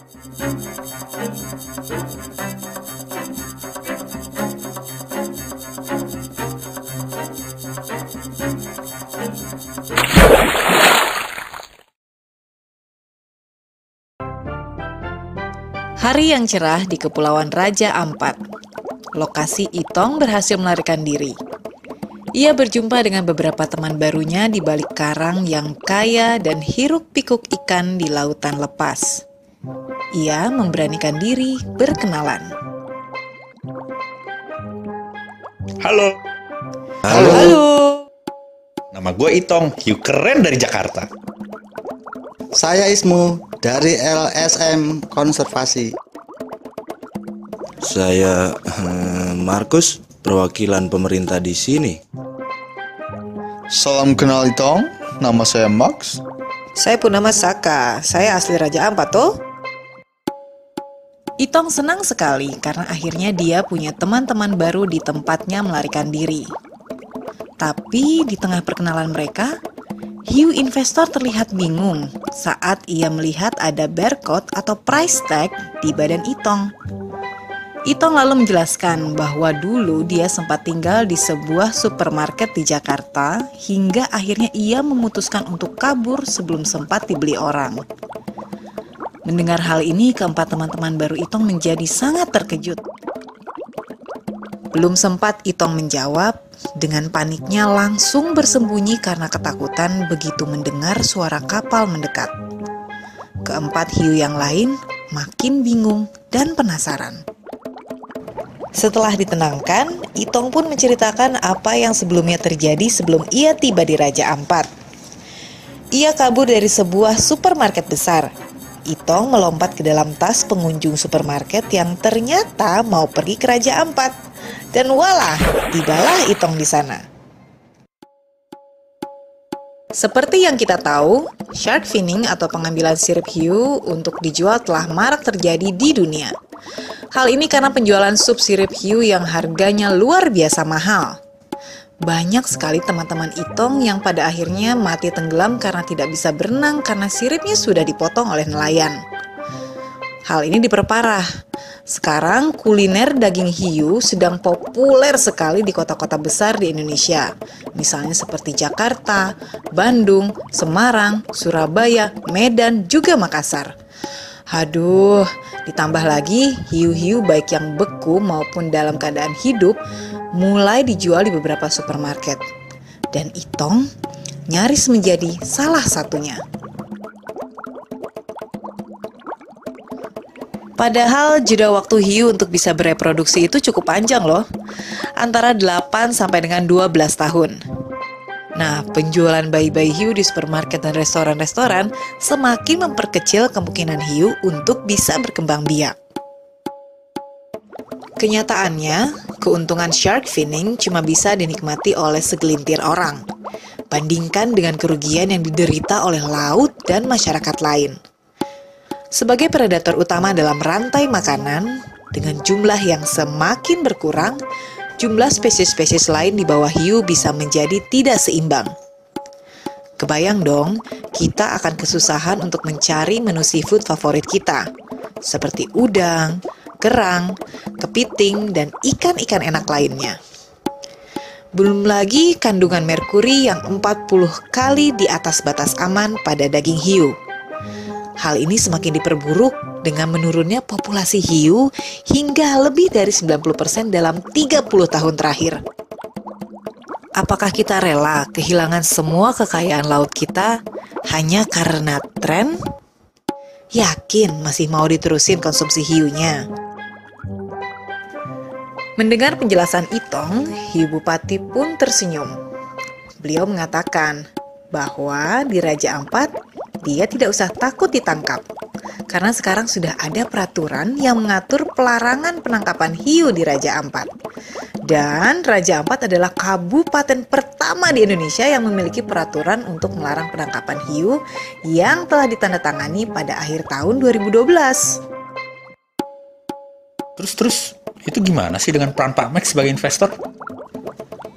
Hari yang cerah di Kepulauan Raja Ampat. Lokasi Itong berhasil melarikan diri. Ia berjumpa dengan beberapa teman barunya di balik karang yang kaya dan hiruk-pikuk ikan di lautan lepas. Ia memberanikan diri berkenalan. Halo. Halo. Nama gue Itong, hiu keren dari Jakarta. Saya Ismu dari LSM Konservasi. Saya Markus, perwakilan pemerintah di sini. Salam kenal Itong, nama saya Max. Saya Purnama Saka, saya asli Raja Ampat toh. Itong senang sekali karena akhirnya dia punya teman-teman baru di tempatnya melarikan diri. Tapi di tengah perkenalan mereka, hiu investor terlihat bingung saat ia melihat ada barcode atau price tag di badan Itong. Itong lalu menjelaskan bahwa dulu dia sempat tinggal di sebuah supermarket di Jakarta hingga akhirnya ia memutuskan untuk kabur sebelum sempat dibeli orang. Mendengar hal ini, keempat teman-teman baru Itong menjadi sangat terkejut. Belum sempat Itong menjawab, dengan paniknya langsung bersembunyi karena ketakutan begitu mendengar suara kapal mendekat. Keempat hiu yang lain makin bingung dan penasaran. Setelah ditenangkan, Itong pun menceritakan apa yang sebelumnya terjadi sebelum ia tiba di Raja Ampat. Ia kabur dari sebuah supermarket besar. Itong melompat ke dalam tas pengunjung supermarket yang ternyata mau pergi ke Raja Ampat. Dan walah, tibalah Itong di sana. Seperti yang kita tahu, shark finning atau pengambilan sirip hiu untuk dijual telah marak terjadi di dunia. Hal ini karena penjualan sup sirip hiu yang harganya luar biasa mahal. Banyak sekali teman-teman Itong yang pada akhirnya mati tenggelam karena tidak bisa berenang karena siripnya sudah dipotong oleh nelayan. Hal ini diperparah. Sekarang kuliner daging hiu sedang populer sekali di kota-kota besar di Indonesia. Misalnya seperti Jakarta, Bandung, Semarang, Surabaya, Medan, juga Makassar. Aduh, ditambah lagi hiu-hiu baik yang beku maupun dalam keadaan hidup mulai dijual di beberapa supermarket. Dan Itong nyaris menjadi salah satunya. Padahal jeda waktu hiu untuk bisa bereproduksi itu cukup panjang loh, antara 8 sampai dengan 12 tahun. Nah, penjualan bayi-bayi hiu di supermarket dan restoran-restoran semakin memperkecil kemungkinan hiu untuk bisa berkembang biak. Kenyataannya, keuntungan shark finning cuma bisa dinikmati oleh segelintir orang, bandingkan dengan kerugian yang diderita oleh laut dan masyarakat lain. Sebagai predator utama dalam rantai makanan, dengan jumlah yang semakin berkurang, jumlah spesies-spesies lain di bawah hiu bisa menjadi tidak seimbang. Kebayang dong, kita akan kesusahan untuk mencari menu seafood favorit kita, seperti udang, kerang, kepiting, dan ikan-ikan enak lainnya. Belum lagi kandungan merkuri yang 40 kali di atas batas aman pada daging hiu. Hal ini semakin diperburuk dengan menurunnya populasi hiu hingga lebih dari 90% dalam 30 tahun terakhir. Apakah kita rela kehilangan semua kekayaan laut kita hanya karena tren? Yakin masih mau diterusin konsumsi hiunya? Mendengar penjelasan Itong, hiu bupati pun tersenyum. Beliau mengatakan bahwa di Raja Ampat dia tidak usah takut ditangkap, karena sekarang sudah ada peraturan yang mengatur pelarangan penangkapan hiu di Raja Ampat. Dan Raja Ampat adalah kabupaten pertama di Indonesia yang memiliki peraturan untuk melarang penangkapan hiu yang telah ditandatangani pada akhir tahun 2012. Terus, itu gimana sih dengan peran Pak Max sebagai investor?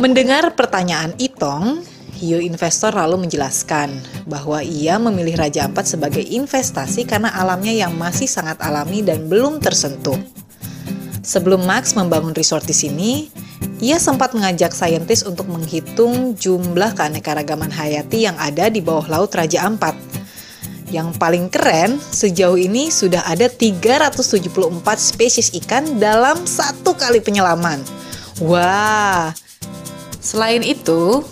Mendengar pertanyaan Itong, Hiu investor lalu menjelaskan bahwa ia memilih Raja Ampat sebagai investasi karena alamnya yang masih sangat alami dan belum tersentuh. Sebelum Max membangun resort di sini, ia sempat mengajak saintis untuk menghitung jumlah keanekaragaman hayati yang ada di bawah laut Raja Ampat. Yang paling keren, sejauh ini sudah ada 374 spesies ikan dalam 1 kali penyelaman. Wah! Selain itu,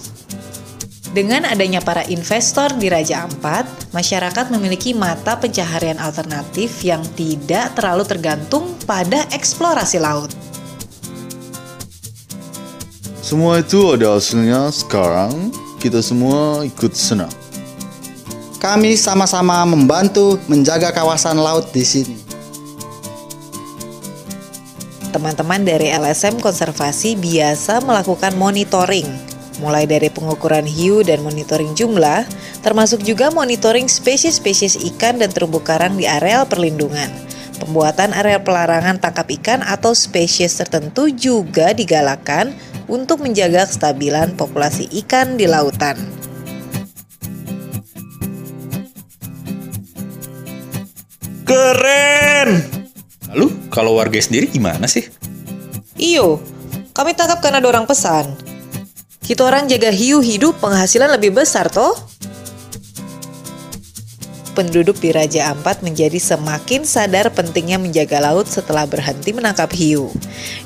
dengan adanya para investor di Raja Ampat, masyarakat memiliki mata pencaharian alternatif yang tidak terlalu tergantung pada eksplorasi laut. Semua itu ada hasilnya sekarang. Kita semua ikut senang. Kami sama-sama membantu menjaga kawasan laut di sini. Teman-teman dari LSM Konservasi biasa melakukan monitoring, mulai dari pengukuran hiu dan monitoring jumlah, termasuk juga monitoring spesies-spesies ikan dan terumbu karang di areal perlindungan. Pembuatan areal pelarangan tangkap ikan atau spesies tertentu juga digalakan untuk menjaga kestabilan populasi ikan di lautan. Keren! Lalu, kalau warga sendiri gimana sih? Iyo, kami tangkap karena ada orang pesan. Kita orang jaga hiu hidup penghasilan lebih besar toh? Penduduk di Raja Ampat menjadi semakin sadar pentingnya menjaga laut setelah berhenti menangkap hiu,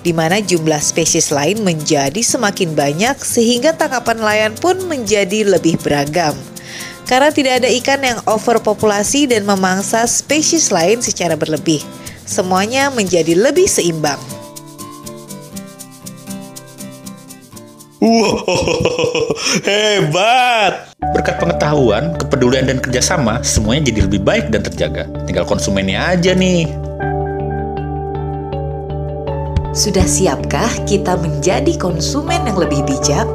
di mana jumlah spesies lain menjadi semakin banyak sehingga tangkapan nelayan pun menjadi lebih beragam. Karena tidak ada ikan yang overpopulasi dan memangsa spesies lain secara berlebih, semuanya menjadi lebih seimbang. Wow, hebat! Berkat pengetahuan, kepedulian, dan kerjasama, semuanya jadi lebih baik dan terjaga. Tinggal konsumennya aja nih. Sudah siapkah kita menjadi konsumen yang lebih bijak?